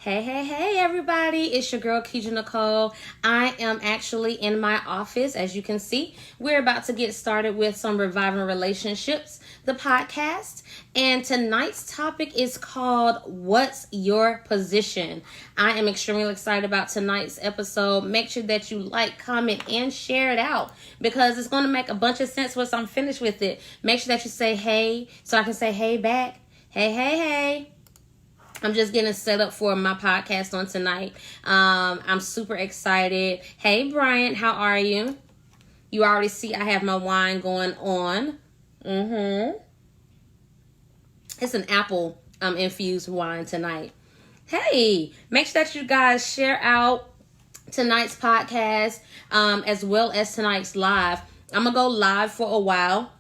Hey, everybody. It's your girl, Keisha Nicole. I am actually in my office. As you can see, we're about to get started with some Reviving Relationships, the podcast. And tonight's topic is called, What's Your Position? I am extremely excited about tonight's episode. Make sure that you like, comment, and share it out because it's going to make a bunch of sense once I'm finished with it. Make sure that you say hey so I can say hey back. Hey. I'm just getting set up for my podcast on tonight. I'm super excited. Hey, Bryant, how are you? You already see I have my wine going on. It's an apple infused wine tonight. Hey, make sure that you guys share out tonight's podcast as well as tonight's live. I'm going to go live for a while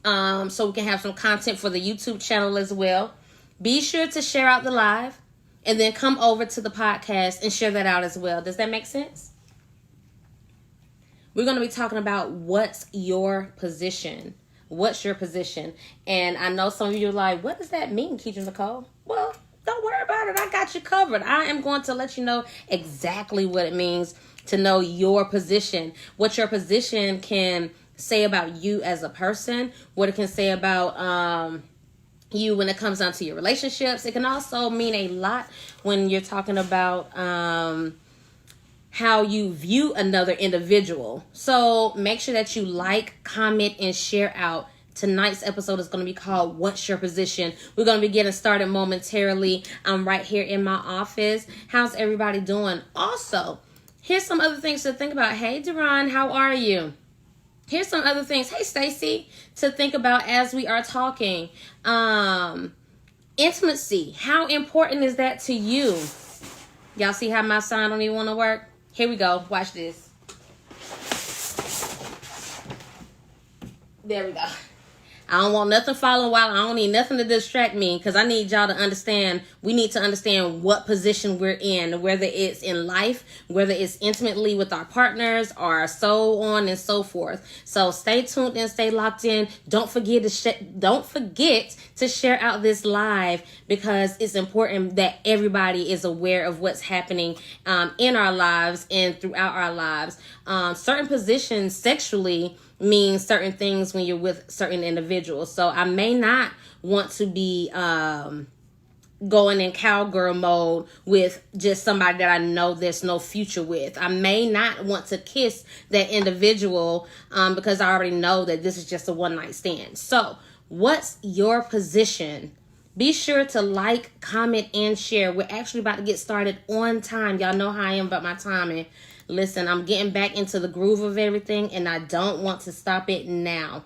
so we can have some content for the YouTube channel as well. Be sure to share out the live and then come over to the podcast and share that out as well. Does that make sense? We're going to be talking about what's your position. What's your position? And I know some of you are like, what does that mean, Keisha Nicole? Well, don't worry about it. I got you covered. I am going to let you know exactly what it means to know your position. What your position can say about you as a person. What it can say about you when it comes down to your relationships. It can also mean a lot when you're talking about how you view another individual. So make sure that you like, comment, and share out. Tonight's episode is going to be called What's Your Position? We're going to be getting started momentarily. I'm right here in my office. How's everybody doing? Also, here's some other things to think about. Hey, Duran, how are you? Here's some other things. Hey, Stacy, to think about as we are talking. Intimacy. How important is that to you? Y'all see how my sign don't even want to work? Here we go. Watch this. There we go. I don't want nothing following while I don't need nothing to distract me because I need y'all to understand. We need to understand what position we're in, whether it's in life, whether it's intimately with our partners or so on and so forth. So stay tuned and stay locked in. Don't forget to share out this live because it's important that everybody is aware of what's happening in our lives and throughout our lives. Certain positions sexually means certain things when you're with certain individuals. So I may not want to be going in cowgirl mode with just somebody that I know there's no future with. I may not want to kiss that individual because I already know that this is just a one-night stand. So what's your position? Be sure to like, comment, and share. We're actually about to get started on time. Y'all know how I am about my timing. Listen, I'm getting back into the groove of everything, and I don't want to stop it now.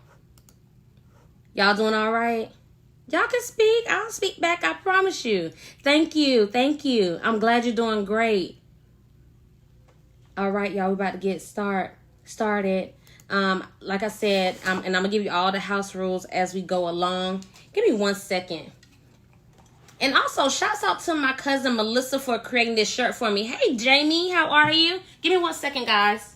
Y'all doing all right? Y'all can speak. I'll speak back. I promise you. Thank you. I'm glad you're doing great. All right, y'all. We're about to get started. Like I said, and I'm going to give you all the house rules as we go along. Give me 1 second. And also, shouts out to my cousin Melissa for creating this shirt for me. Hey, Jamie, how are you? Give me 1 second, guys.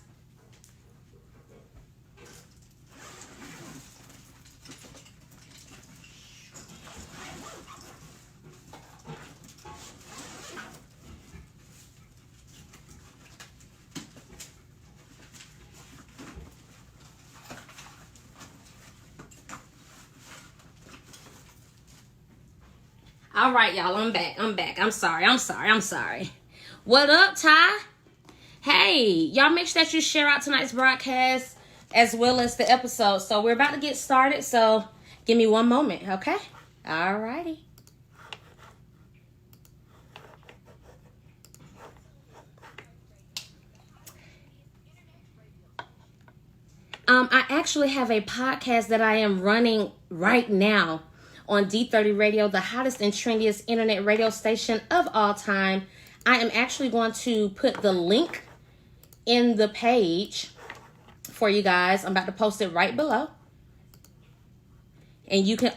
All right, y'all, I'm back. I'm sorry. What up, Ty? Hey, y'all make sure that you share out tonight's broadcast as well as the episode. So we're about to get started, so give me one moment, okay? All righty. I actually have a podcast that I am running right now on D30 Radio, the hottest and trendiest internet radio station of all time. I am actually going to put the link in the page for you guys. I'm about to post it right below. And you can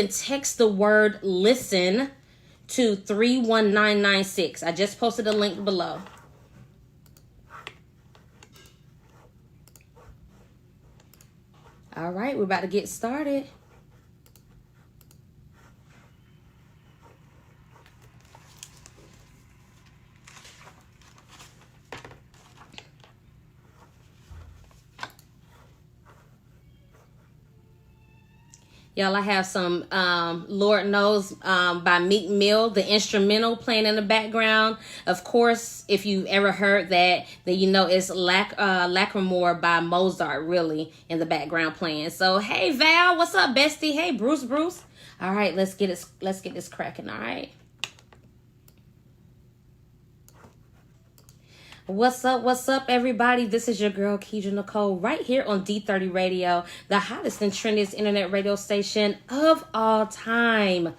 text the word listen to 31996. I just posted a link below. All right, we're about to get started. Y'all, I have some Lord Knows by Meek Mill, the instrumental playing in the background. Of course, if you've ever heard that, then you know it's Lacrimore by Mozart really in the background playing. So, hey Val, what's up, bestie? Hey Bruce. All right, let's get this cracking, all right? What's up, everybody? This is your girl, Keidra Nicole, right here on D30 Radio, the hottest and trendiest internet radio station of all time.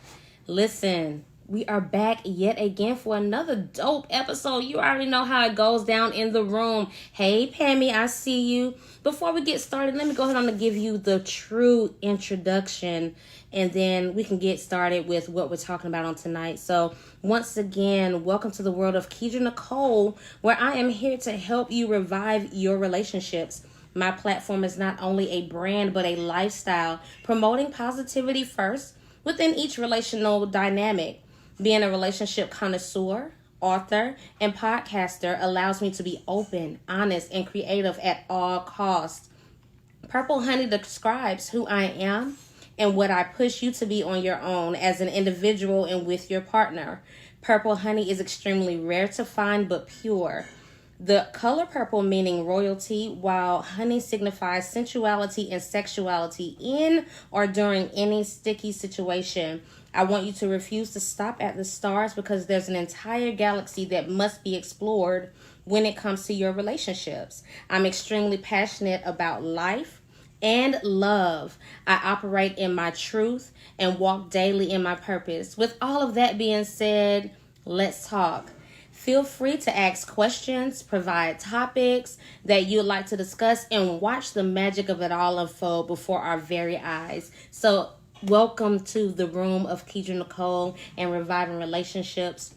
Listen, we are back yet again for another dope episode. You already know how it goes down in the room. Hey, Pammy, I see you. Before we get started, let me go ahead and give you the true introduction, and then we can get started with what we're talking about on tonight. So, once again, welcome to the world of Keidra Nicole, where I am here to help you revive your relationships. My platform is not only a brand, but a lifestyle, promoting positivity first within each relational dynamic. Being a relationship connoisseur, author, and podcaster allows me to be open, honest, and creative at all costs. Purple Honey describes who I am and what I push you to be on your own as an individual and with your partner. Purple honey is extremely rare to find but pure. The color purple meaning royalty, while honey signifies sensuality and sexuality in or during any sticky situation. I want you to refuse to stop at the stars because there's an entire galaxy that must be explored when it comes to your relationships. I'm extremely passionate about life and love. I operate in my truth and walk daily in my purpose. With all of that being said, let's talk. Feel free to ask questions, provide topics that you'd like to discuss, and watch the magic of it all unfold before our very eyes. So, welcome to the room of Keidra Nicole and Reviving Relationships.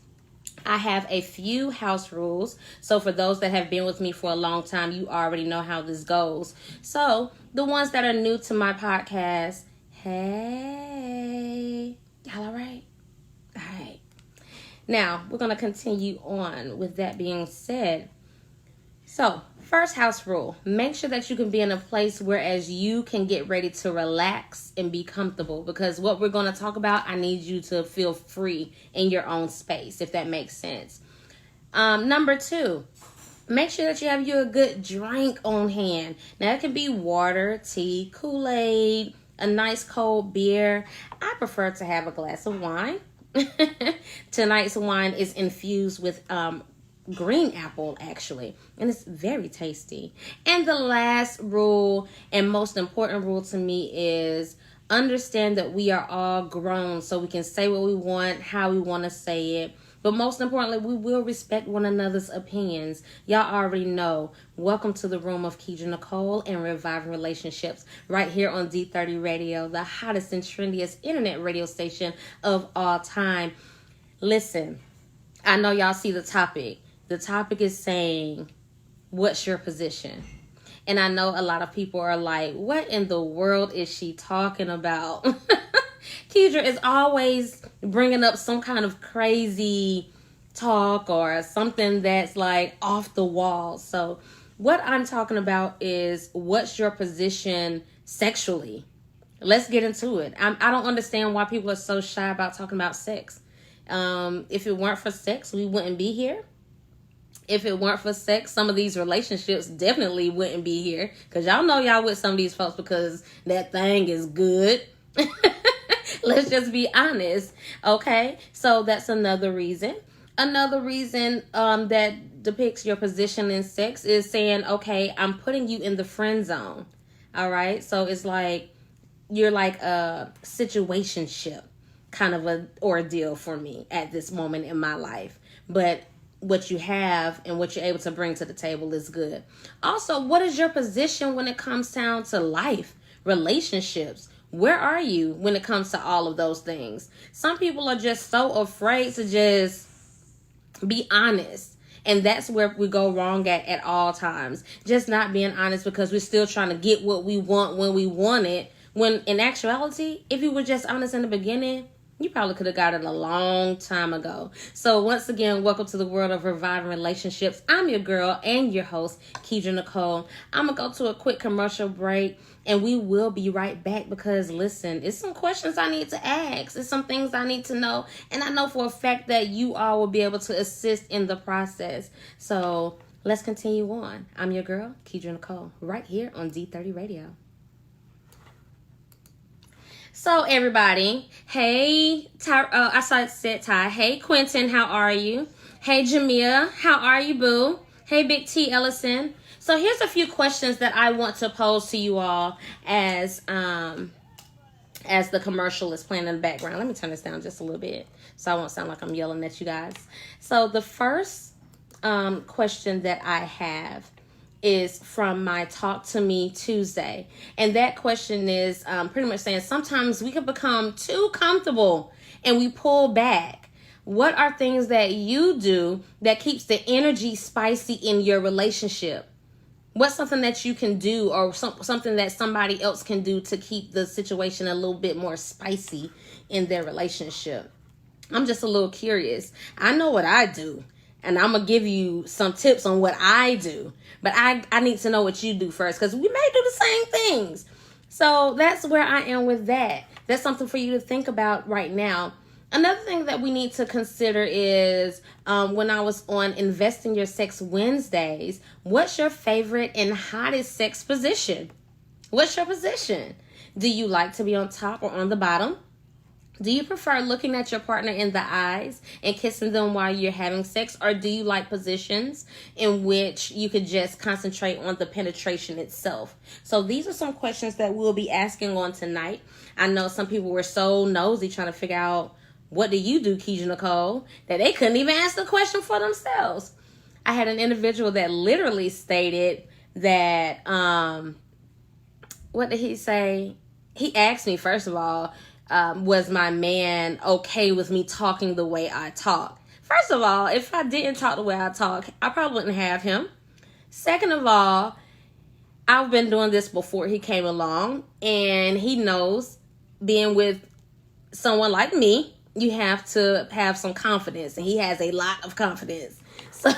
I have a few house rules. So for those that have been with me for a long time, you already know how this goes. So the ones that are new to my podcast, hey, y'all all right? All right. Now, we're going to continue on with that being said. So, first house rule, make sure that you can be in a place whereas you can get ready to relax and be comfortable, because what we're going to talk about, I need you to feel free in your own space, if that makes sense. Number 2, make sure that you have you a good drink on hand. Now, it can be water, tea, Kool-Aid, a nice cold beer. I prefer to have a glass of wine. Tonight's wine is infused with green apple, actually, and it's very tasty. And the last rule and most important rule to me is understand that we are all grown, so we can say what we want, how we want to say it, but most importantly, we will respect one another's opinions. Y'all already know. Welcome to the room of Keidra Nicole and Reviving Relationships, right here on D30 Radio, the hottest and trendiest internet radio station of all time. Listen, I know y'all see the topic. The topic is saying, what's your position? And I know a lot of people are like, what in the world is she talking about? Keidra is always bringing up some kind of crazy talk or something that's like off the wall. So what I'm talking about is, what's your position sexually? Let's get into it. I don't understand why people are so shy about talking about sex. If it weren't for sex, we wouldn't be here. If it weren't for sex, some of these relationships definitely wouldn't be here. Because y'all know y'all with some of these folks because that thing is good. Let's just be honest. Okay? So that's another reason. Another reason that depicts your position in sex is saying, okay, I'm putting you in the friend zone. All right? So it's like you're like a situationship kind of a ordeal for me at this moment in my life. But what you have and what you're able to bring to the table is good. Also, what is your position when it comes down to life, relationships? Where are you when it comes to all of those things? Some people are just so afraid to just be honest. And that's where we go wrong at all times. Just not being honest because we're still trying to get what we want when we want it. When in actuality, if you were just honest in the beginning, You probably could have got it a long time ago. So once again, welcome to the world of reviving relationships. I'm your girl and your host, Keidra Nicole. I'm going to go to a quick commercial break, and we will be right back because, listen, it's some questions I need to ask. It's some things I need to know. And I know for a fact that you all will be able to assist in the process. So let's continue on. I'm your girl, Keidra Nicole, right here on D30 Radio. So everybody, hey, I said Ty. Hey, Quentin, how are you? Hey, Jamia, how are you, boo? Hey, Big T Ellison. So here's a few questions that I want to pose to you all as the commercial is playing in the background. Let me turn this down just a little bit so I won't sound like I'm yelling at you guys. So the first question that I have is from my Talk to Me Tuesday. And that question is pretty much saying sometimes we can become too comfortable and we pull back. What are things that you do that keeps the energy spicy in your relationship? What's something that you can do or something that somebody else can do to keep the situation a little bit more spicy in their relationship? I'm just a little curious. I know what I do. And I'm going to give you some tips on what I do. But I need to know what you do first because we may do the same things. So that's where I am with that. That's something for you to think about right now. Another thing that we need to consider is when I was on Invest in Your Sex Wednesdays, what's your favorite and hottest sex position? What's your position? Do you like to be on top or on the bottom? Do you prefer looking at your partner in the eyes and kissing them while you're having sex? Or do you like positions in which you could just concentrate on the penetration itself? So these are some questions that we'll be asking on tonight. I know some people were so nosy trying to figure out, what do you do, Keidra Nicole, that they couldn't even ask the question for themselves. I had an individual that literally stated that, what did he say? He asked me, first of all, was my man okay with me talking the way I talk? First of all, if I didn't talk the way I talk, I probably wouldn't have him. Second of all, I've been doing this before he came along, and he knows being with someone like me, you have to have some confidence, and he has a lot of confidence. So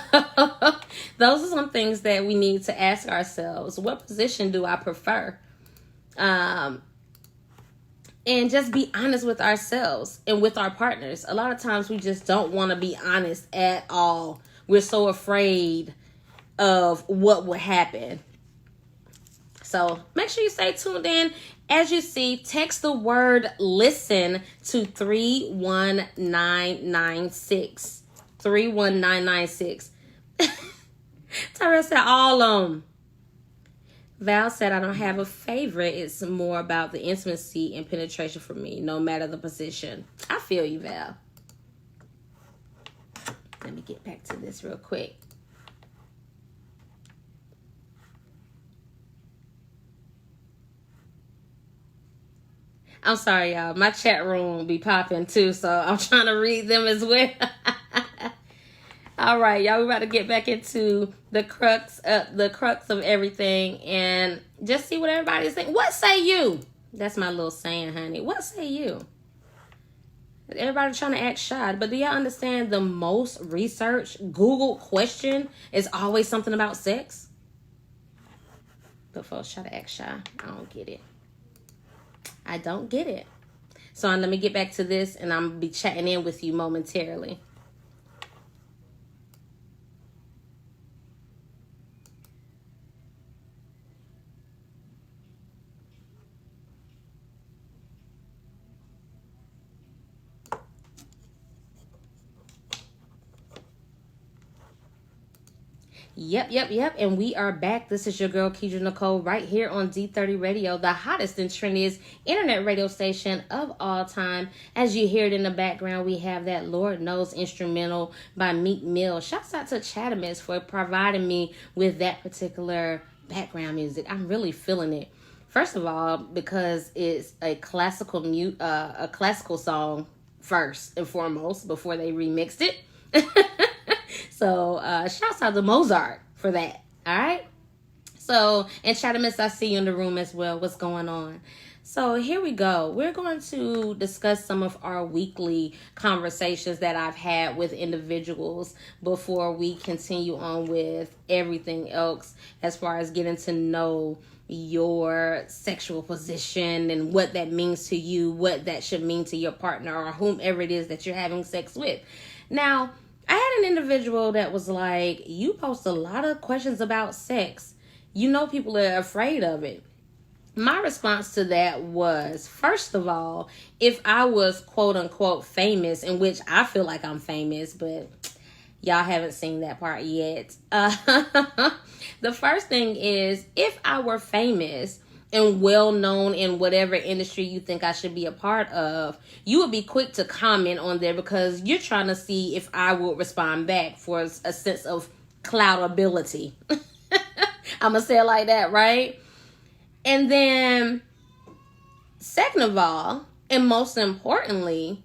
those are some things that we need to ask ourselves. What position do I prefer? And just be honest with ourselves and with our partners. A lot of times we just don't want to be honest at all. We're so afraid of what would happen. So make sure you stay tuned in. As you see, text the word LISTEN to 31996. 31996. Tyra said all of them. Val said, I don't have a favorite. It's more about the intimacy and penetration for me, no matter the position. I feel you, Val. Let me get back to this real quick. I'm sorry, y'all. My chat room be popping too, so I'm trying to read them as well. All right, y'all, we're about to get back into the crux of everything and just see what everybody's saying. What say you? That's my little saying, honey. What say you? Everybody trying to act shy, but do y'all understand the most researched Google question is always something about sex? But folks try to act shy. I don't get it. I don't get it. So let me get back to this, and I'm going to be chatting in with you momentarily. Yep. And we are back. This is your girl, Keidra Nicole, right here on D30 Radio, the hottest and trendiest internet radio station of all time. As you hear it in the background, we have that Lord Knows instrumental by Meek Mill. Shouts out to Chatamis for providing me with that particular background music. I'm really feeling it. First of all, because it's a classical song first and foremost before they remixed it. So, shouts out to Mozart for that. All right. So, and Chatamis, I see you in the room as well. What's going on? So here we go. We're going to discuss some of our weekly conversations that I've had with individuals before we continue on with everything else as far as getting to know your sexual position and what that means to you, what that should mean to your partner or whomever it is that you're having sex with. Now, I had an individual that was like, you post a lot of questions about sex. You know people are afraid of it. My response to that was, first of all, if I was quote unquote famous, in which I feel like I'm famous, but y'all haven't seen that part yet. The first thing is, if I were famous and well known in whatever industry you think I should be a part of, you would be quick to comment on there because you're trying to see if I would respond back for a sense of cloutability. I'm going to say it like that, right? And then, second of all, and most importantly,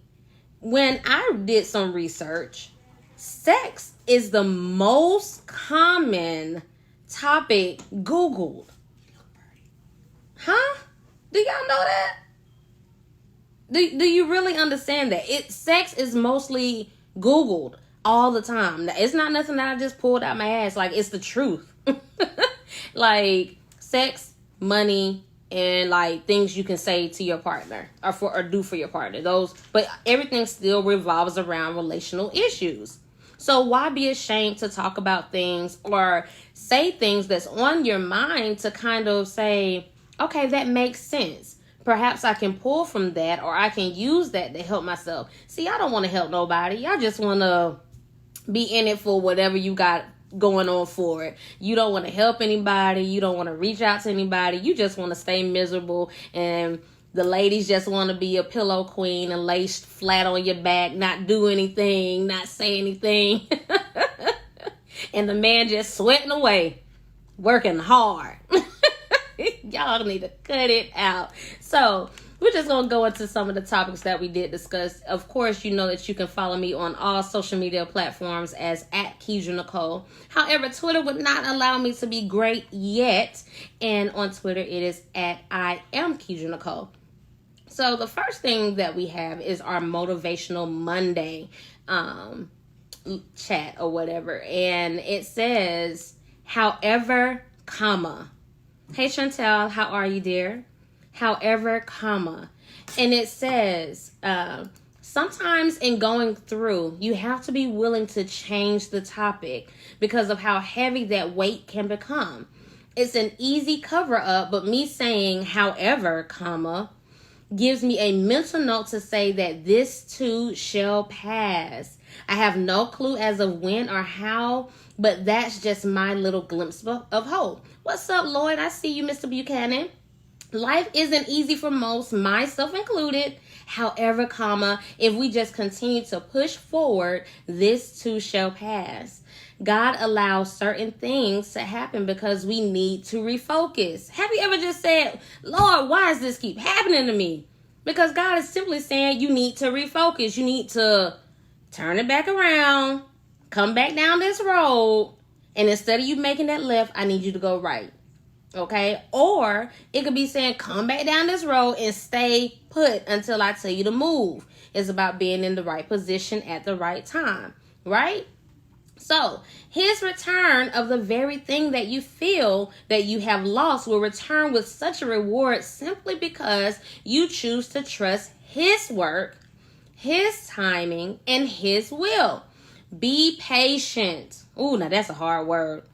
when I did some research, sex is the most common topic Googled. Huh? Do y'all know that? Do you really understand that? Sex is mostly Googled all the time. It's not nothing that I just pulled out my ass. Like, it's the truth. Like, sex, money, and like things you can say to your partner or do for your partner. But everything still revolves around relational issues. So why be ashamed to talk about things or say things that's on your mind to kind of say, okay, that makes sense. Perhaps I can pull from that, or I can use that to help myself. See, I don't want to help nobody. Y'all just want to be in it for whatever you got going on for it. You don't want to help anybody. You don't want to reach out to anybody. You just want to stay miserable. And the ladies just want to be a pillow queen and lay flat on your back, not do anything, not say anything. And the man just sweating away, working hard. Y'all need to cut it out. So we're just going to go into some of the topics that we did discuss. Of course, you know that you can follow me on all social media platforms as @KeidraNicole. However, Twitter would not allow me to be great yet. And on Twitter, it is @IamKeidraNicole. So the first thing that we have is our Motivational Monday chat or whatever. And it says, however, comma. Hey, Chantel, how are you, dear? However, comma. And it says, sometimes in going through, you have to be willing to change the topic because of how heavy that weight can become. It's an easy cover up, but me saying, however, comma, gives me a mental note to say that this too shall pass. I have no clue as of when or how, but that's just my little glimpse of hope. What's up, Lloyd? I see you, Mr. Buchanan. Life isn't easy for most, myself included. However, comma, if we just continue to push forward, this too shall pass. God allows certain things to happen because we need to refocus. Have you ever just said, Lord, why does this keep happening to me? Because God is simply saying you need to refocus. You need to turn it back around, come back down this road, and instead of you making that left, I need you to go right. Okay? Or it could be saying, come back down this road and stay put until I tell you to move. It's about being in the right position at the right time, right? So his return of the very thing that you feel that you have lost will return with such a reward simply because you choose to trust his work, his timing, and his will. Be patient. Ooh, now that's a hard word.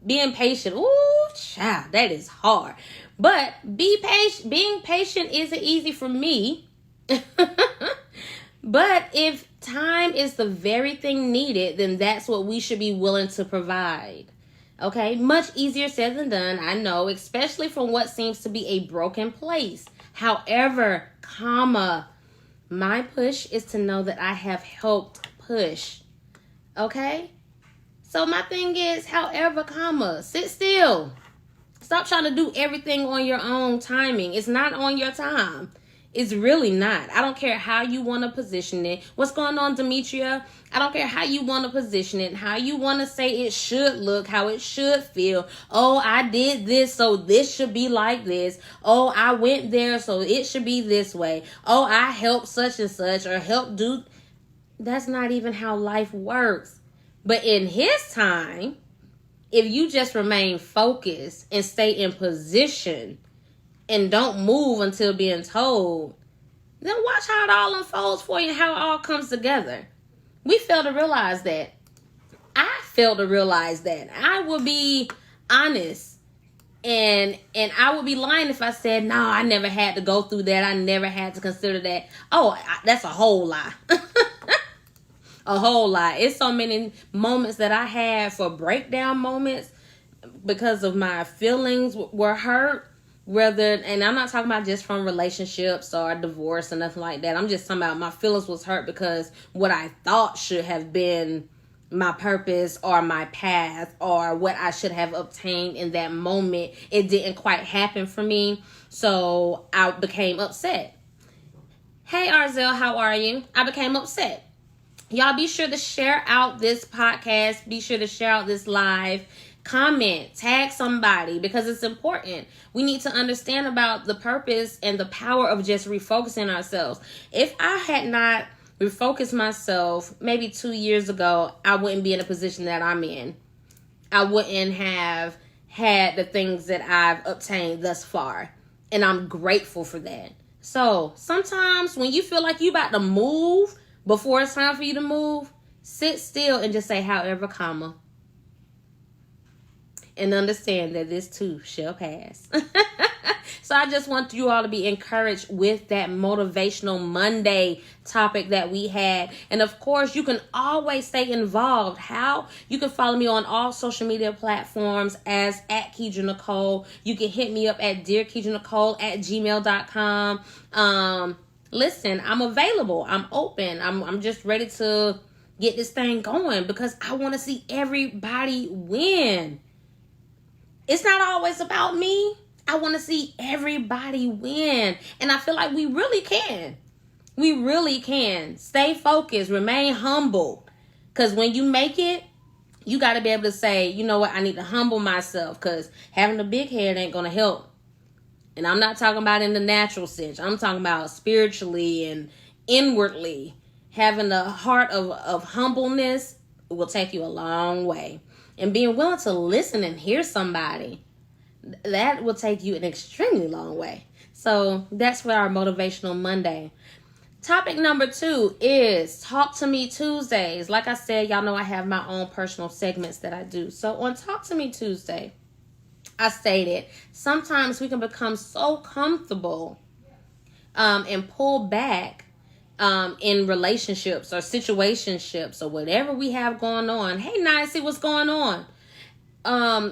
Being patient. Ooh, child, that is hard. But be patient. Being patient isn't easy for me. But if time is the very thing needed, then that's what we should be willing to provide. Okay? Much easier said than done, I know, especially from what seems to be a broken place. However, comma, my push is to know that I have helped push. Okay? So my thing is, however, comma, sit still. Stop trying to do everything on your own timing. It's not on your time. It's really not. I don't care how you want to position it. What's going on, Demetria? I don't care how you want to position it, how you want to say it should look, how it should feel. Oh, I did this, so this should be like this. Oh, I went there, so it should be this way. Oh, I helped such and such, or helped do. That's not even how life works. But in his time, if you just remain focused and stay in position and don't move until being told, then watch how it all unfolds for you and how it all comes together. We fail to realize that. I fail to realize that. I will be honest, and I would be lying if I said, no, I never had to go through that. I never had to consider that. Oh, that's a whole lie. A whole lot. It's so many moments that I had for breakdown moments because of my feelings were hurt. And I'm not talking about just from relationships or divorce or nothing like that. I'm just talking about my feelings was hurt because what I thought should have been my purpose or my path or what I should have obtained in that moment, it didn't quite happen for me. So I became upset. Hey, Arzel, how are you? I became upset. Y'all be sure to share out this podcast. Be sure to share out this live. Comment, tag somebody because it's important. We need to understand about the purpose and the power of just refocusing ourselves. If I had not refocused myself maybe 2 years ago, I wouldn't be in the position that I'm in. I wouldn't have had the things that I've obtained thus far. And I'm grateful for that. So sometimes when you feel like you about to move before it's time for you to move, sit still and just say however, comma. And understand that this too shall pass. So I just want you all to be encouraged with that Motivational Monday topic that we had. And of course, you can always stay involved. How? You can follow me on all social media platforms as @Keidra Nicole. You can hit me up at dearkeidra@gmail.com. Listen, I'm available. I'm open. I'm just ready to get this thing going because I want to see everybody win. It's not always about me. I want to see everybody win. And I feel like we really can. We really can. Stay focused. Remain humble. Because when you make it, you got to be able to say, you know what, I need to humble myself because having a big head ain't going to help. And I'm not talking about in the natural sense. I'm talking about spiritually and inwardly. Having a heart of humbleness will take you a long way. And being willing to listen and hear somebody, that will take you an extremely long way. So that's for our Motivational Monday. Topic number 2 is Talk to Me Tuesdays. Like I said, y'all know I have my own personal segments that I do. So on Talk to Me Tuesday, I stated sometimes we can become so comfortable and pull back in relationships or situationships or whatever we have going on. Hey, Nicey, what's going on?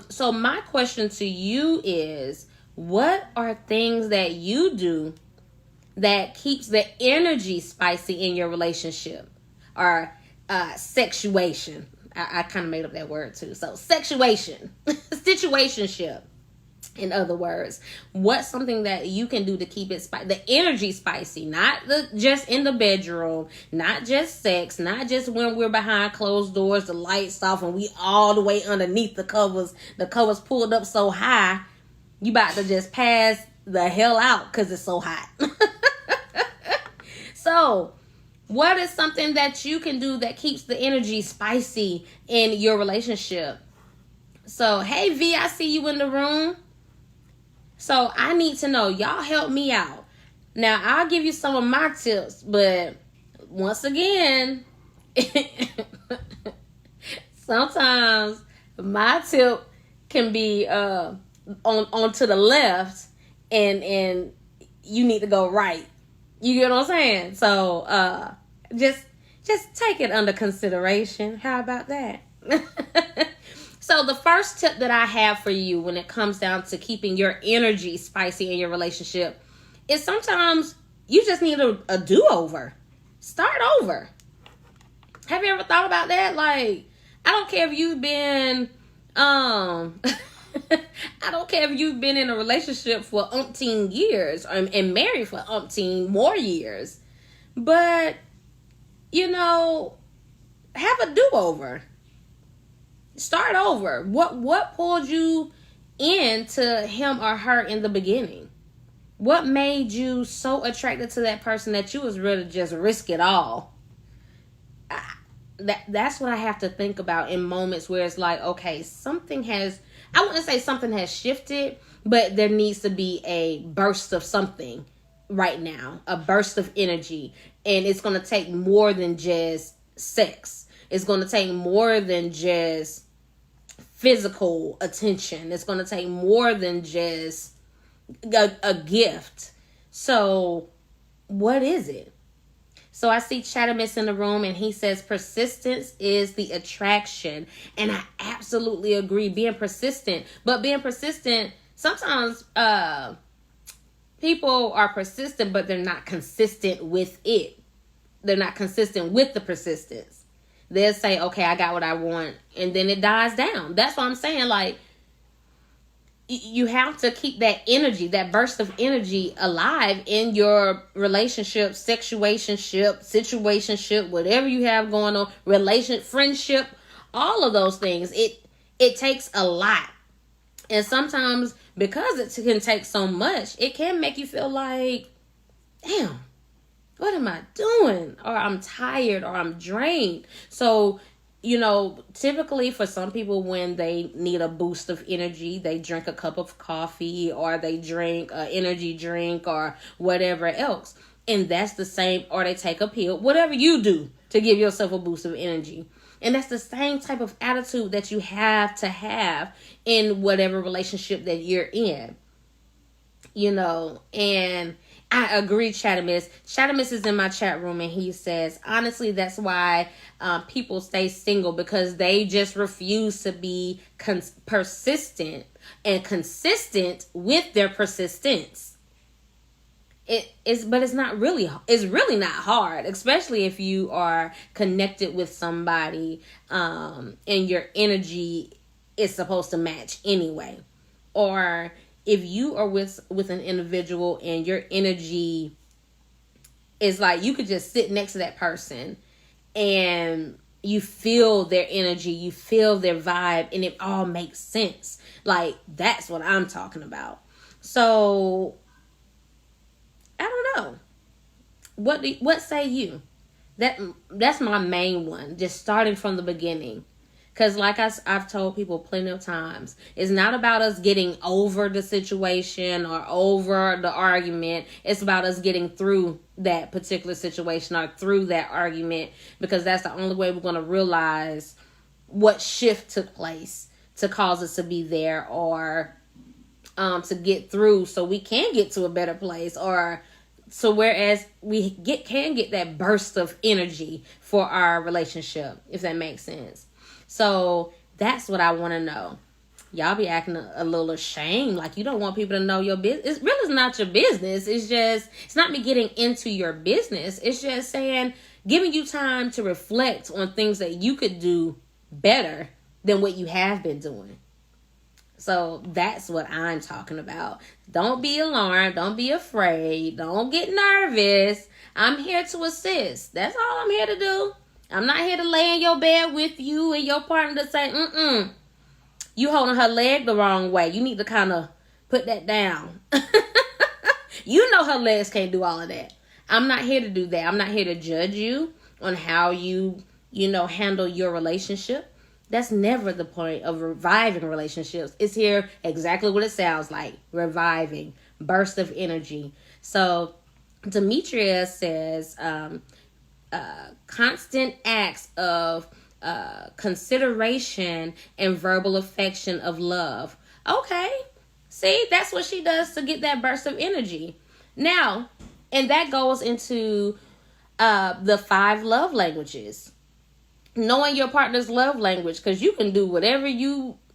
So my question to you is, what are things that you do that keeps the energy spicy in your relationship or sexuation? I kind of made up that word too. So sexuation, situationship. In other words, what's something that you can do to keep it the energy spicy, not just in the bedroom, not just sex, not just when we're behind closed doors, the lights off, and we all the way underneath the covers pulled up so high, you about to just pass the hell out because it's so hot. So, what is something that you can do that keeps the energy spicy in your relationship? So, hey V, I see you in the room. So I need to know, y'all help me out. Now, I'll give you some of my tips, but once again, sometimes my tip can be on to the left and you need to go right. You get what I'm saying? So just take it under consideration. How about that? So the first tip that I have for you when it comes down to keeping your energy spicy in your relationship is sometimes you just need a do-over. Start over. Have you ever thought about that? Like, I don't care if you've been I don't care if you've been in a relationship for umpteen years and married for umpteen more years. But, have a do-over. Start over. What pulled you into him or her in the beginning? What made you so attracted to that person that you was ready to just risk it all? That's what I have to think about in moments where it's like, okay, I wouldn't say something has shifted, but there needs to be a burst of something right now, a burst of energy. And it's going to take more than just sex. It's going to take more than just physical attention. It's going to take more than just a gift. So what is it? So I see Chatamis in the room, and he says persistence is the attraction. And I absolutely agree. Being persistent. But being persistent, sometimes people are persistent, but they're not consistent with it. They're not consistent with the persistence. They'll say, okay, I got what I want. And then it dies down. That's what I'm saying. Like, you have to keep that energy, that burst of energy alive in your relationship, situationship, whatever you have going on, friendship, all of those things. It takes a lot. And sometimes because it can take so much, it can make you feel like, damn, what am I doing? Or I'm tired, or I'm drained. So, typically for some people, when they need a boost of energy, they drink a cup of coffee, or they drink an energy drink, or whatever else. And that's the same, or they take a pill, whatever you do to give yourself a boost of energy. And that's the same type of attitude that you have to have in whatever relationship that you're in. And I agree, Chatamis. Chatamis is in my chat room, and he says, honestly, that's why people stay single, because they just refuse to be persistent and consistent with their persistence. But it's really not hard, especially if you are connected with somebody, and your energy is supposed to match anyway. Or if you are with an individual and your energy is like, you could just sit next to that person and you feel their energy, you feel their vibe, and it all makes sense. Like, that's what I'm talking about. So, I don't know. What say you? That's my main one, just starting from the beginning. Because like I've told people plenty of times, it's not about us getting over the situation or over the argument. It's about us getting through that particular situation or through that argument, because that's the only way we're going to realize what shift took place to cause us to be there, or to get through so we can get to a better place, or so whereas we can get that burst of energy for our relationship, if that makes sense. So that's what I want to know. Y'all be acting a little ashamed, like you don't want people to know your business. It's really not your business. It's not me getting into your business. It's just saying, giving you time to reflect on things that you could do better than what you have been doing. So that's what I'm talking about. Don't be alarmed. Don't be afraid. Don't get nervous. I'm here to assist. That's all I'm here to do. I'm not here to lay in your bed with you and your partner to say, you holding her leg the wrong way. You need to kind of put that down. You know her legs can't do all of that. I'm not here to do that. I'm not here to judge you on how you handle your relationship. That's never the point of reviving relationships. It's here exactly what it sounds like. Reviving. Burst of energy. So Demetria says, constant acts of consideration and verbal affection of love. Okay. See, that's what she does to get that burst of energy. Now, and that goes into the 5 love languages. Knowing your partner's love language, because you can do whatever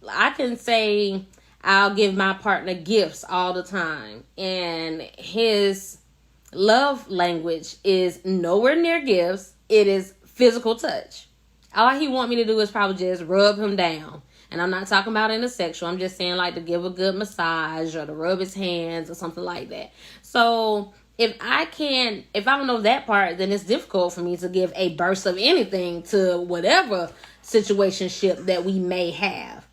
I can say, I'll give my partner gifts all the time. And his love language is nowhere near gifts. It is physical touch. All he want me to do is probably just rub him down. And I'm not talking about in a sexual. I'm just saying like to give a good massage or to rub his hands or something like that. So if I don't know that part, then it's difficult for me to give a burst of anything to whatever situationship that we may have.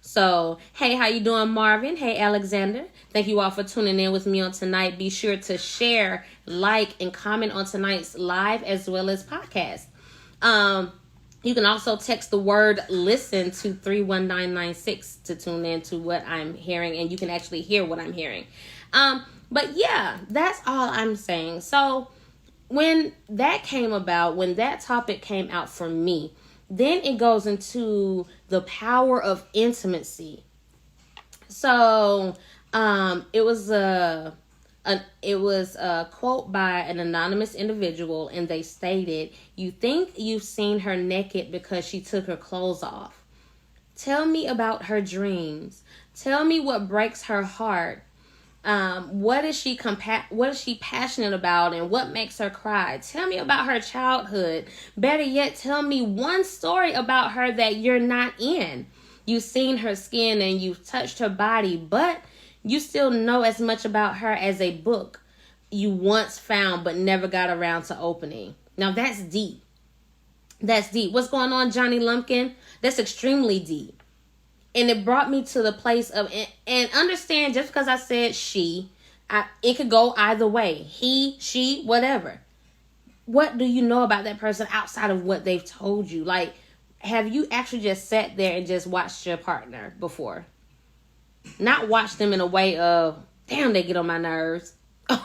So, hey, how you doing, Marvin? Hey, Alexander. Thank you all for tuning in with me on tonight. Be sure to share, like, and comment on tonight's live as well as podcast. You can also text the word listen to 31996 to tune in to what I'm hearing, and you can actually hear what I'm hearing. But yeah, that's all I'm saying. So when that came about, when that topic came out for me, then it goes into the power of intimacy. So it was a quote by an anonymous individual, and they stated, "You think you've seen her naked because she took her clothes off. Tell me about her dreams. Tell me what breaks her heart. What is she passionate about, and what makes her cry? Tell me about her childhood. Better yet, tell me one story about her that you're not in. You've seen her skin and you've touched her body, but you still know as much about her as a book you once found but never got around to opening." Now that's deep. That's deep. What's going on, Johnny Lumpkin? That's extremely deep. And it brought me to the place of, and understand, just because I said it could go either way. He, she, whatever. What do you know about that person outside of what they've told you? Like, have you actually just sat there and just watched your partner before? Not watch them in a way of, damn, they get on my nerves. I'm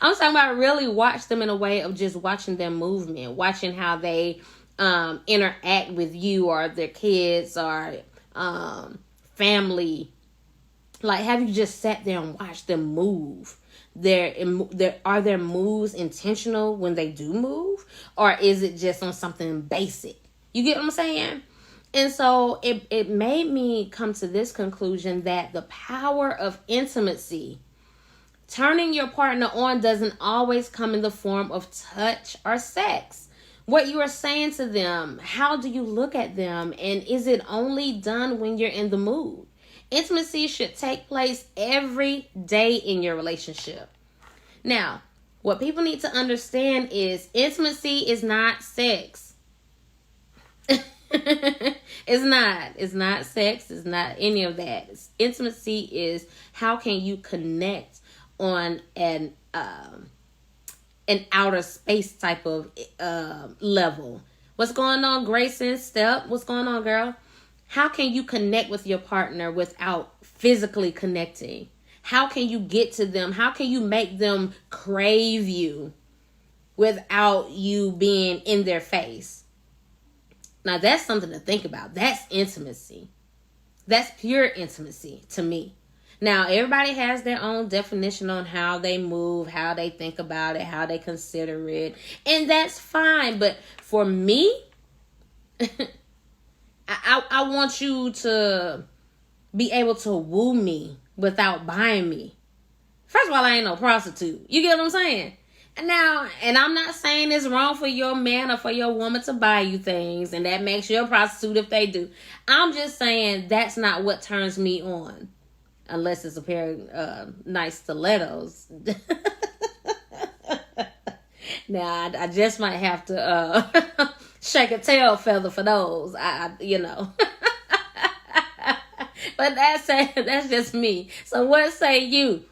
talking about really watch them in a way of just watching their movement, watching how they interact with you or their kids or family. Like, have you just sat there and watched them move? Are their moves intentional when they do move, or is it just on something basic? You get what I'm saying? And so it made me come to this conclusion that the power of intimacy, turning your partner on, doesn't always come in the form of touch or sex. What you are saying to them, how do you look at them, and is it only done when you're in the mood? Intimacy should take place every day in your relationship. Now, what people need to understand is intimacy is not sex. It's not sex. It's not any of that. Intimacy is how can you connect on an outer space type of level. What's going on, Grayson? Step, what's going on, girl? How can you connect with your partner without physically connecting? How can you get to them? How can you make them crave you without you being in their face? Now, that's something to think about. That's intimacy. That's pure intimacy to me. Now, everybody has their own definition on how they move, how they think about it, how they consider it. And that's fine. But for me, I want you to be able to woo me without buying me. First of all, I ain't no prostitute. You get what I'm saying? Now, and I'm not saying it's wrong for your man or for your woman to buy you things, and that makes you a prostitute if they do. I'm just saying that's not what turns me on. Unless it's a pair of nice stilettos. Now, I just might have to shake a tail feather for those. But that's just me. So what say you?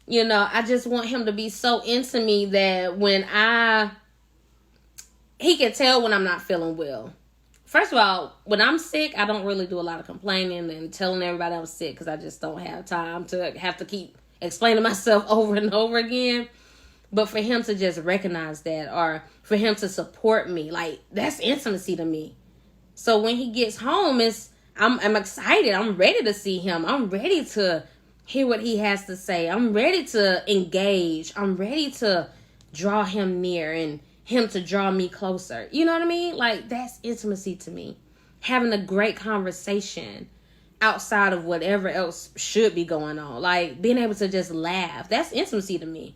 I just want him to be so into me that he can tell when I'm not feeling well. First of all, when I'm sick, I don't really do a lot of complaining and telling everybody I'm sick because I just don't have time to have to keep explaining myself over and over again. But for him to just recognize that, or for him to support me, like, that's intimacy to me. So when he gets home, I'm excited. I'm ready to see him. I'm ready to hear what he has to say. I'm ready to engage. I'm ready to draw him near and him to draw me closer. You know what I mean? Like, that's intimacy to me. Having a great conversation outside of whatever else should be going on. Like, being able to just laugh. That's intimacy to me.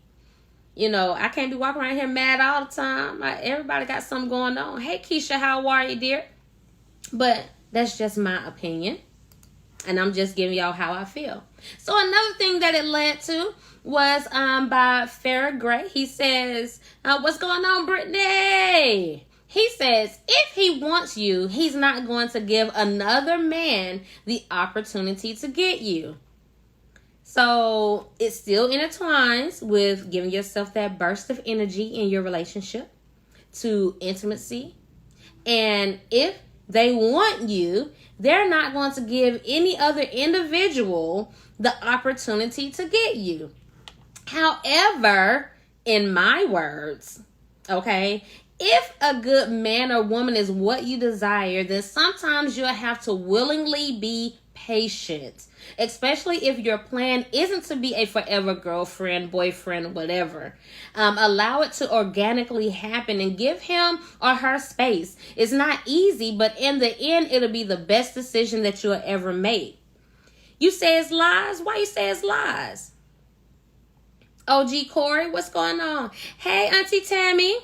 I can't be walking around here mad all the time. Everybody got something going on. Hey, Keisha, how are you, dear? But That's just my opinion. And I'm just giving y'all how I feel. So another thing that it led to was by Farrah Gray. He says, what's going on, Brittany? He says, if he wants you, he's not going to give another man the opportunity to get you. So it still intertwines with giving yourself that burst of energy in your relationship to intimacy. And if they want you, they're not going to give any other individual the opportunity to get you. However, in my words, okay, if a good man or woman is what you desire, then sometimes you'll have to willingly be patient, especially if your plan isn't to be a forever girlfriend, boyfriend, whatever. Allow it to organically happen and give him or her space. It's not easy, but in the end, it'll be the best decision that you'll ever make. You say it's lies? Why you say it's lies? OG Corey, what's going on? Hey, Auntie Tammy.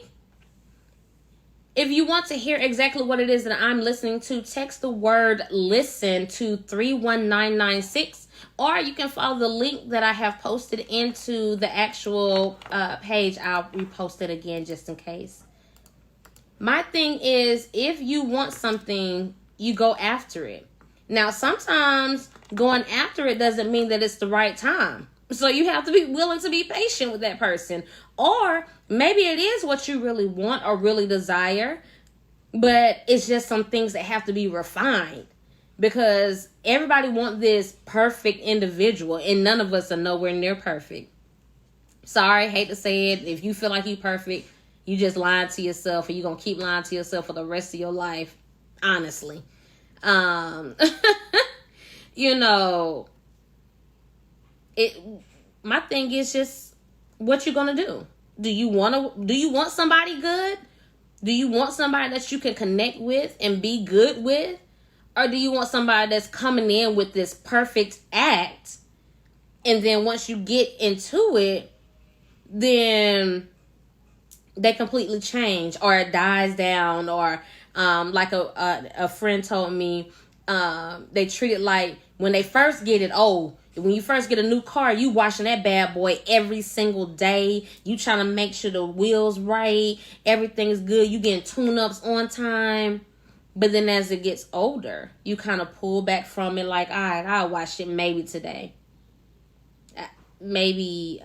If you want to hear exactly what it is that I'm listening to, text the word listen to 31996, or you can follow the link that I have posted into the actual page. I'll repost it again just in case. My thing is, if you want something, you go after it. Now, sometimes going after it doesn't mean that it's the right time. So you have to be willing to be patient with that person. Or maybe it is what you really want or really desire, but it's just some things that have to be refined. Because everybody wants this perfect individual, and none of us are nowhere near perfect. Sorry, hate to say it. If you feel like you're perfect, you just lying to yourself, and you're going to keep lying to yourself for the rest of your life. Honestly. You know, my thing is just what you're gonna do. Do you want somebody good? Do you want somebody that you can connect with and be good with? Or do you want somebody that's coming in with this perfect act, and then once you get into it, then they completely change, or it dies down, or like a friend told me, they treat it like when they first get it, when you first get a new car, you washing that bad boy every single day. You trying to make sure the wheels right, everything's good. You getting tune-ups on time. But then as it gets older, you kind of pull back from it like, all right, I'll wash it maybe today. Maybe,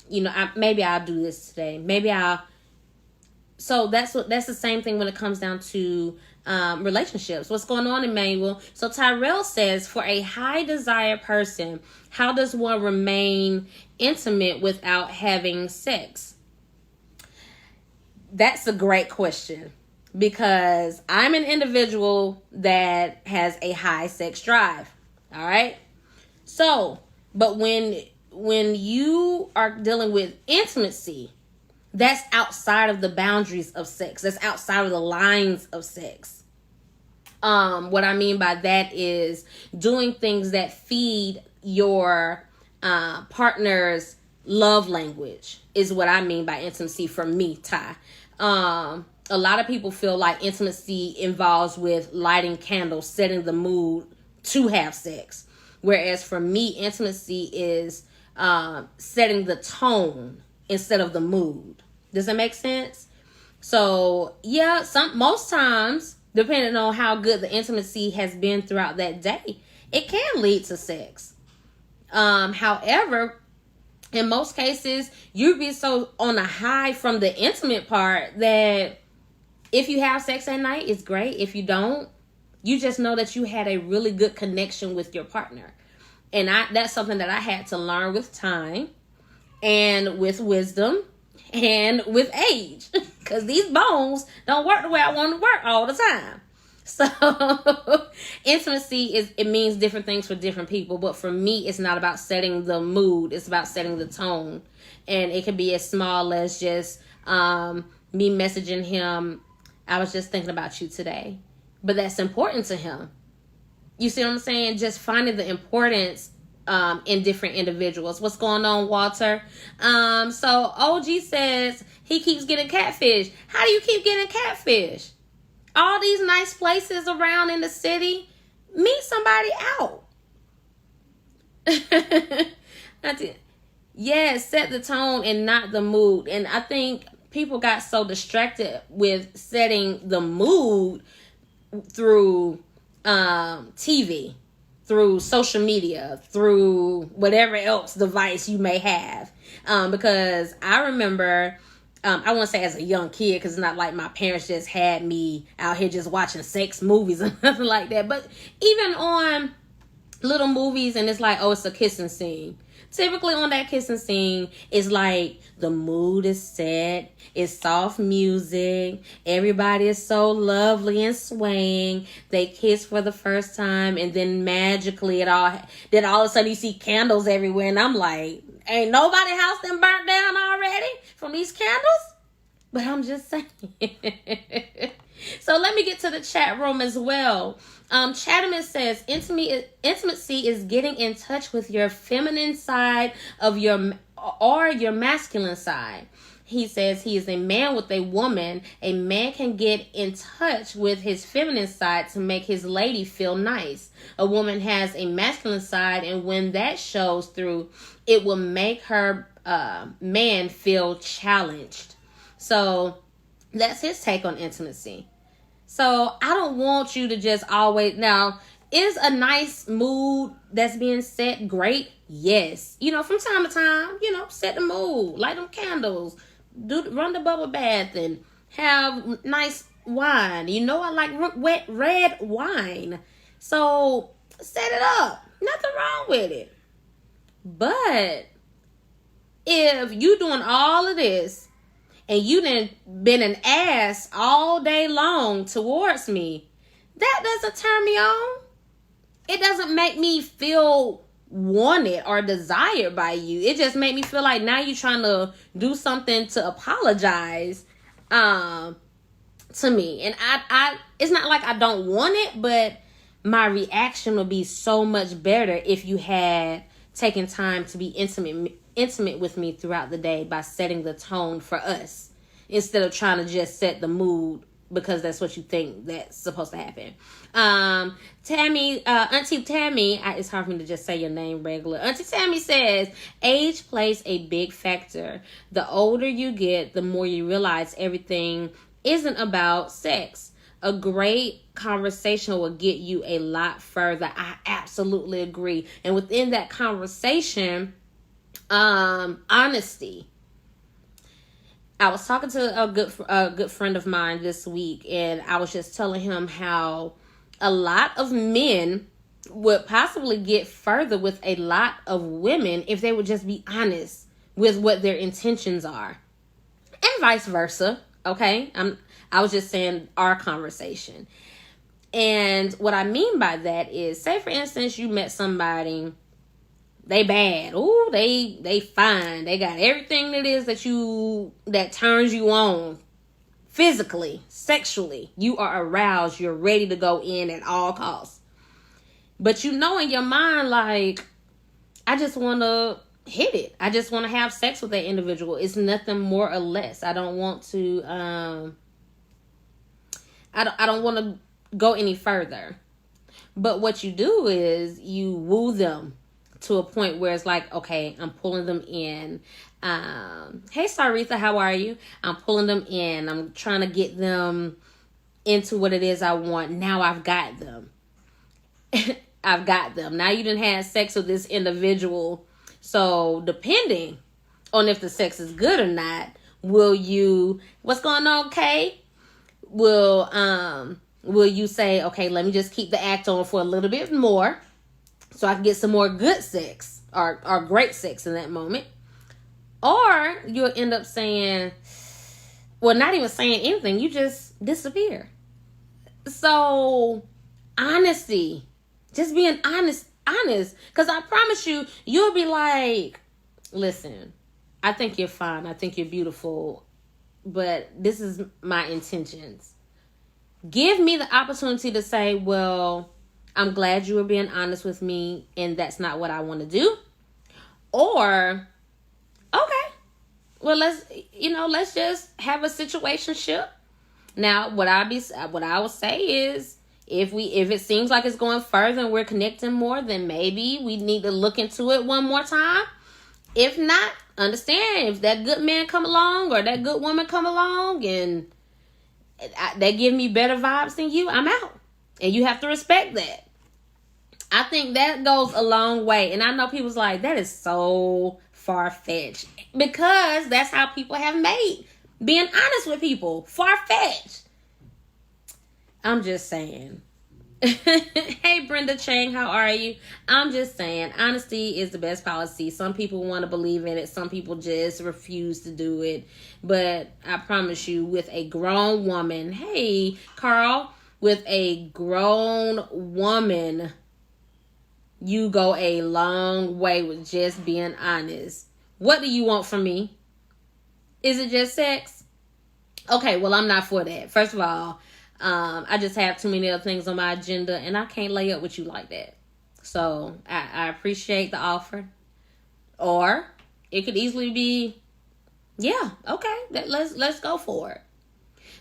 maybe I'll do this today. So that's the same thing when it comes down to relationships. What's going on, Emmanuel? So Tyrell says, for a high desire person, how does one remain intimate without having sex? That's a great question, because I'm an individual that has a high sex drive. All right. So, but when you are dealing with intimacy, that's outside of the boundaries of sex. That's outside of the lines of sex. What I mean by that is doing things that feed your partner's love language is what I mean by intimacy for me, Ty. A lot of people feel like intimacy involves with lighting candles, setting the mood to have sex. Whereas for me, intimacy is setting the tone instead of the mood. Does that make sense? So yeah, most times, depending on how good the intimacy has been throughout that day, it can lead to sex. However, in most cases, you be so on a high from the intimate part that if you have sex at night, it's great. If you don't, you just know that you had a really good connection with your partner. And that's something that I had to learn with time and with wisdom and with age, because these bones don't work the way I want them to work all the time. So intimacy it means different things for different people, but for me, it's not about setting the mood. It's about setting the tone. And it can be as small as just me messaging him, I was just thinking about you today. But that's important to him. You see what I'm saying? Just finding the importance in different individuals. What's going on, Walter? So OG says he keeps getting catfish. How do you keep getting catfish? All these nice places around in the city, meet somebody out. Yeah, set the tone and not the mood. And I think people got so distracted with setting the mood through TV, through social media, through whatever else device you may have. Because I remember, I won't say as a young kid, because it's not like my parents just had me out here just watching sex movies and nothing like that. But even on little movies, and it's like, oh, it's a kissing scene. Typically on that kissing scene, it's like the mood is set, it's soft music, everybody is so lovely and swaying. They kiss for the first time, and then magically then all of a sudden you see candles everywhere, and I'm like, ain't nobody house them burnt down already from these candles? But I'm just saying. So let me get to the chat room as well. Chatterman says, intimacy is getting in touch with your feminine side of your masculine side. He says he is a man with a woman. A man can get in touch with his feminine side to make his lady feel nice. A woman has a masculine side, and when that shows through, it will make her man feel challenged. So that's his take on intimacy. So I don't want you to just always, now, is a nice mood that's being set great? Yes. From time to time, set the mood, light them candles, run the bubble bath, and have nice wine. I like wet red wine. So set it up. Nothing wrong with it. But if you doing all of this, and you done been an ass all day long towards me, that doesn't turn me on. It doesn't make me feel wanted or desired by you. It just made me feel like now you're trying to do something to apologize to me. And I it's not like I don't want it, but my reaction would be so much better if you had taken time to be intimate with me throughout the day by setting the tone for us, instead of trying to just set the mood because that's what you think that's supposed to happen. Tammy, Auntie Tammy, it's hard for me to just say your name regular. Auntie Tammy says, age plays a big factor. The older you get, the more you realize everything isn't about sex. A great conversation will get you a lot further. I absolutely agree. And within that conversation, honesty. I was talking to a good friend of mine this week, and I was just telling him how a lot of men would possibly get further with a lot of women if they would just be honest with what their intentions are, and vice versa. Okay, I was just saying our conversation, and what I mean by that is, say for instance, you met somebody. They bad. Ooh, they fine. They got everything that is that turns you on physically, sexually. You are aroused. You're ready to go in at all costs. But in your mind, like, I just want to hit it. I just want to have sex with that individual. It's nothing more or less. I don't want to, I don't want to go any further. But what you do is you woo them to a point where it's like, okay, I'm pulling them in. Hey, Saritha, how are you? I'm pulling them in. I'm trying to get them into what it is I want. Now I've got them. I've got them. Now you done had sex with this individual. So depending on if the sex is good or not, what's going on, Kay? Will you say, okay, let me just keep the act on for a little bit more, so I can get some more good sex or great sex in that moment? Or you'll end up saying, well, not even saying anything. You just disappear. So honesty, just being honest. Because I promise you, you'll be like, listen, I think you're fine. I think you're beautiful. But this is my intentions. Give me the opportunity to say, well, I'm glad you were being honest with me, and that's not what I want to do. Or, okay, well, let's just have a situationship, Now, what I would say is, if it seems like it's going further and we're connecting more, then maybe we need to look into it one more time. If not, understand, if that good man come along or that good woman come along and they give me better vibes than you, I'm out. And you have to respect that. I think that goes a long way. And I know people's like, that is so far-fetched. Because that's how people have made being honest with people far-fetched. I'm just saying. Hey, Brenda Chang, how are you? I'm just saying, honesty is the best policy. Some people want to believe in it. Some people just refuse to do it. But I promise you, with a grown woman, hey, Carl, with a grown woman, you go a long way with just being honest. What do you want from me? Is it just sex? Okay, well, I'm not for that. First of all, I just have too many other things on my agenda, and I can't lay up with you like that. So I appreciate the offer. Or it could easily be, yeah, okay, let's go for it.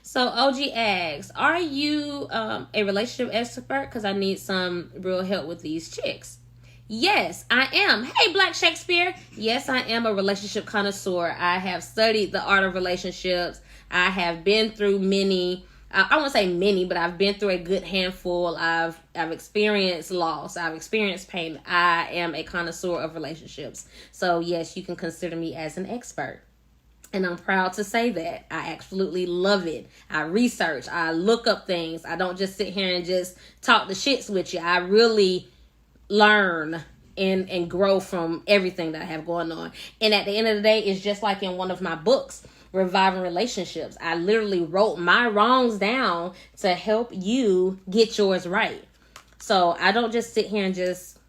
So OG asks, are you a relationship expert? Because I need some real help with these chicks. Yes, I am. Hey, Black Shakespeare. Yes, I am a relationship connoisseur. I have studied the art of relationships. I have been through many. I won't say many, but I've been through a good handful. I've experienced loss. I've experienced pain. I am a connoisseur of relationships. So yes, you can consider me as an expert. And I'm proud to say that. I absolutely love it. I research. I look up things. I don't just sit here and just talk the shits with you. I really learn and grow from everything that I have going on. And at the end of the day, it's just like in one of my books, Reviving Relationships. I literally wrote my wrongs down to help you get yours right. So I don't just sit here and just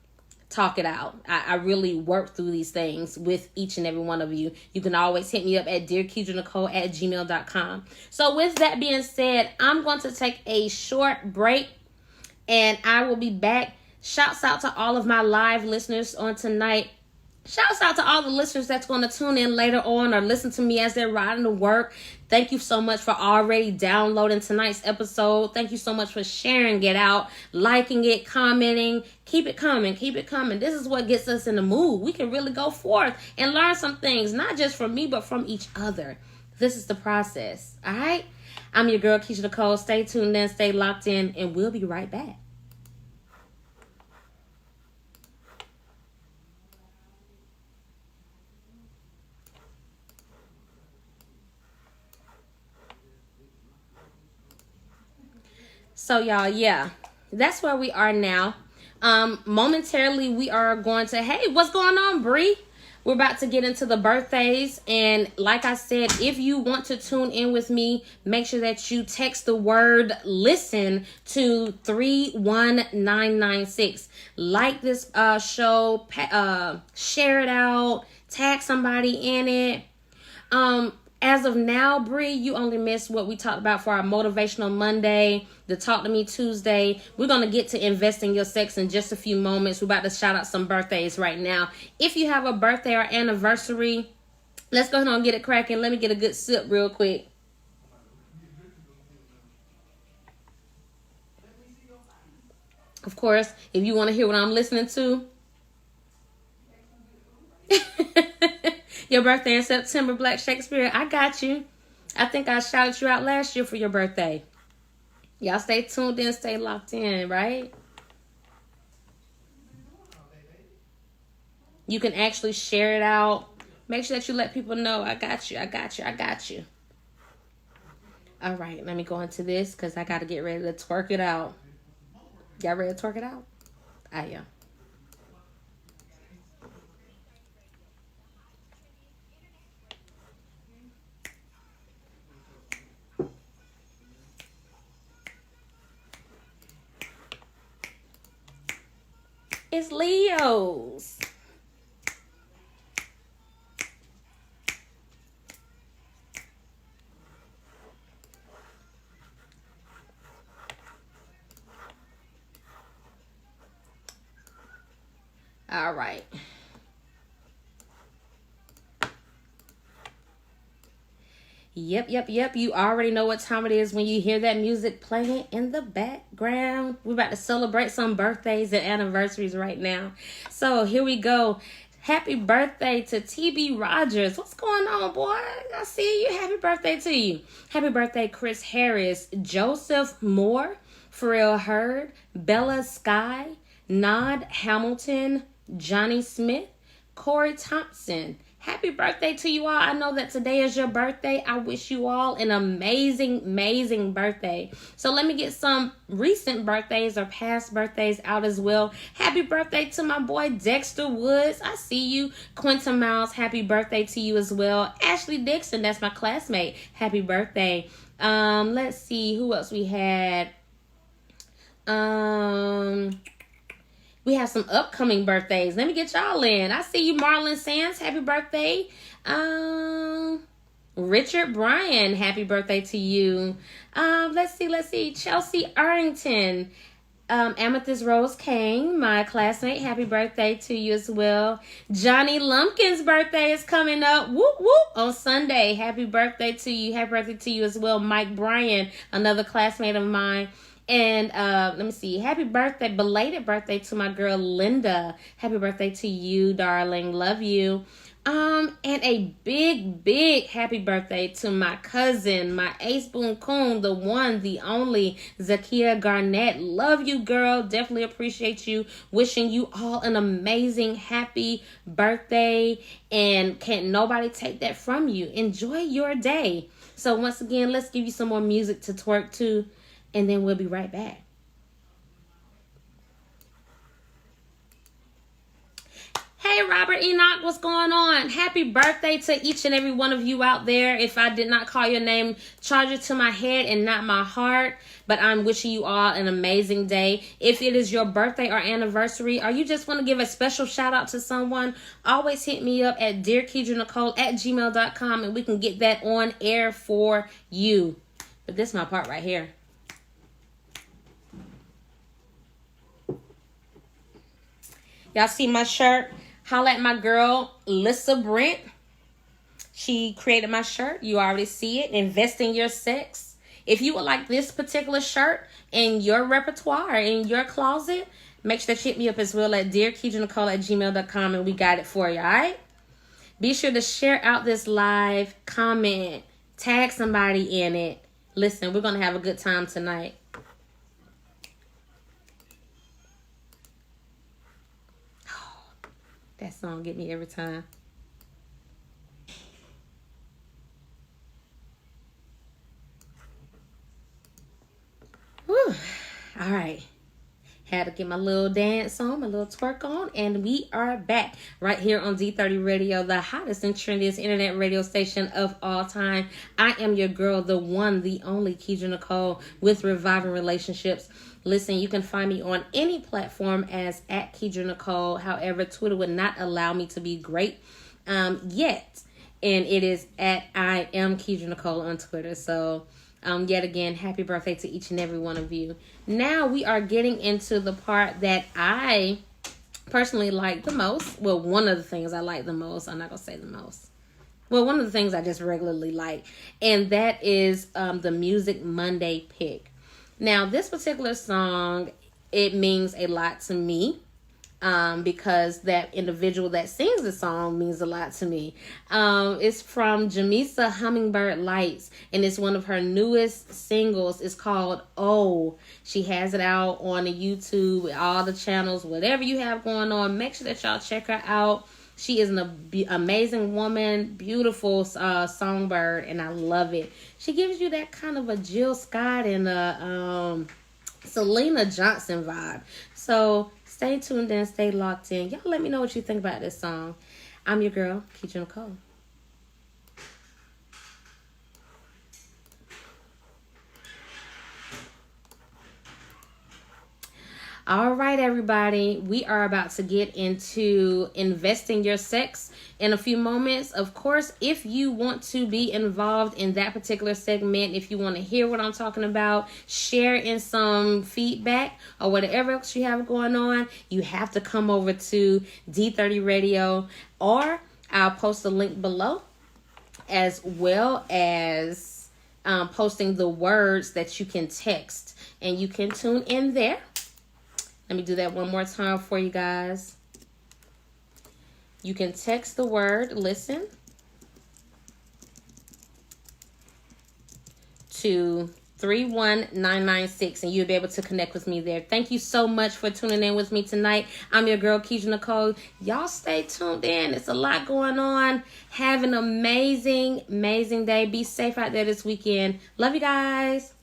talk it out. I really work through these things with each and every one of you. You can always hit me up at dearkedranicole@gmail.com. So with that being said, I'm going to take a short break and I will be back. Shouts out to all of my live listeners on tonight. Shouts out to all the listeners that's going to tune in later on or listen to me as they're riding to work. Thank you so much for already downloading tonight's episode. Thank you so much for sharing it out, liking it, commenting. Keep it coming. Keep it coming. This is what gets us in the mood. We can really go forth and learn some things, not just from me, but from each other. This is the process. All right? I'm your girl, Keisha Nicole. Stay tuned in, stay locked in, and we'll be right back. So y'all, yeah, that's where we are now. Momentarily we are going to, hey, what's going on, Bree? We're about to get into the birthdays, and like I said, if you want to tune in with me, make sure that you text the word listen to 31996. Like this show, share it out, tag somebody in it. As of now, Bree, you only missed what we talked about for our Motivational Monday, the Talk to Me Tuesday. We're going to get to investing your sex in just a few moments. We're about to shout out some birthdays right now. If you have a birthday or anniversary, let's go ahead and get it cracking. Let me get a good sip real quick. Of course, if you want to hear what I'm listening to. Your birthday in September, Black Shakespeare. I got you. I think I shouted you out last year for your birthday. Y'all stay tuned in, stay locked in, right? You can actually share it out. Make sure that you let people know, I got you, I got you, I got you. All right, let me go into this because I got to get ready to twerk it out. Y'all ready to twerk it out? I am. It's Leo's. All right. Yep. You already know what time it is when you hear that music playing in the background. We're about to celebrate some birthdays and anniversaries right now. So here we go. Happy birthday to TB Rogers. What's going on, boy? I see you. Happy birthday to you. Happy birthday, Chris Harris, Joseph Moore, Pharrell Hurd, Bella Sky, Nod Hamilton, Johnny Smith, Corey Thompson. Happy birthday to you all. I know that today is your birthday. I wish you all an amazing birthday. So let me get some recent birthdays or past birthdays out as well. Happy birthday to my boy Dexter Woods. I see you. Quentin Miles, happy birthday to you as well. Ashley Dixon, that's my classmate. Happy birthday. Let's see who else we had. We have some upcoming birthdays. Let me get y'all in. I see you, Marlon Sands. Happy birthday. Richard Bryan. Happy birthday to you. Let's see. Chelsea Arrington. Amethyst Rose Kane, my classmate. Happy birthday to you as well. Johnny Lumpkin's birthday is coming up. Whoop, whoop. On Sunday. Happy birthday to you. Happy birthday to you as well. Mike Bryan, another classmate of mine. And let me see. Happy birthday, belated birthday to my girl Linda. Happy birthday to you, darling. Love you. And a big happy birthday to my cousin, my ace boon coon, the one, the only, Zakia Garnett. Love you, girl. Definitely appreciate you. Wishing you all an amazing, happy birthday. And can't nobody take that from you. Enjoy your day. So once again, let's give you some more music to twerk to. And then we'll be right back. Hey, Robert Enoch, what's going on? Happy birthday to each and every one of you out there. If I did not call your name, charge it to my head and not my heart. But I'm wishing you all an amazing day. If it is your birthday or anniversary, or you just want to give a special shout out to someone, always hit me up at dearKeidreNicole@gmail.com and we can get that on air for you. But this is my part right here. Y'all see my shirt? Holla at my girl, Lissa Brent. She created my shirt. You already see it. Invest in your sex. If you would like this particular shirt in your repertoire, in your closet, make sure to hit me up as well at dearKeidreNicole@gmail.com and we got it for you, all right? Be sure to share out this live, comment, tag somebody in it. Listen, we're going to have a good time tonight. That song get me every time. Whew. All right. Had to get my little dance on, my little twerk on, and we are back right here on D30 Radio, the hottest and trendiest internet radio station of all time. I am your girl, the one, the only Keidre Nicole with Reviving Relationships. Listen, you can find me on any platform as at Keidre Nicole. However, Twitter would not allow me to be great yet. And it is at I am Keidre Nicole on Twitter. So, yet again, happy birthday to each and every one of you. Now we are getting into the part that I personally like the most. Well, one of the things I like the most. I'm not going to say the most. Well, one of the things I just regularly like. And that is the Music Monday pick. Now, this particular song, it means a lot to me because that individual that sings the song means a lot to me. It's from Jamisa Hummingbird Lights, and it's one of her newest singles. It's called Oh. She has it out on the YouTube, all the channels, whatever you have going on. Make sure that y'all check her out. She is an amazing woman, beautiful songbird, and I love it. She gives you that kind of a Jill Scott and a Selena Johnson vibe. So stay tuned and stay locked in. Y'all let me know what you think about this song. I'm your girl, Keidre Nicole. All right, everybody, we are about to get into investing your sex in a few moments. Of course, if you want to be involved in that particular segment, if you want to hear what I'm talking about, share in some feedback or whatever else you have going on, you have to come over to D30 Radio, or I'll post a link below as well as posting the words that you can text. And you can tune in there. Let me do that one more time for you guys. You can text the word listen to 31996 and you'll be able to connect with me there. Thank you so much for tuning in with me tonight. I'm your girl, Keisha Nicole. Y'all stay tuned in. It's a lot going on. Have an amazing day. Be safe out there this weekend. Love you guys.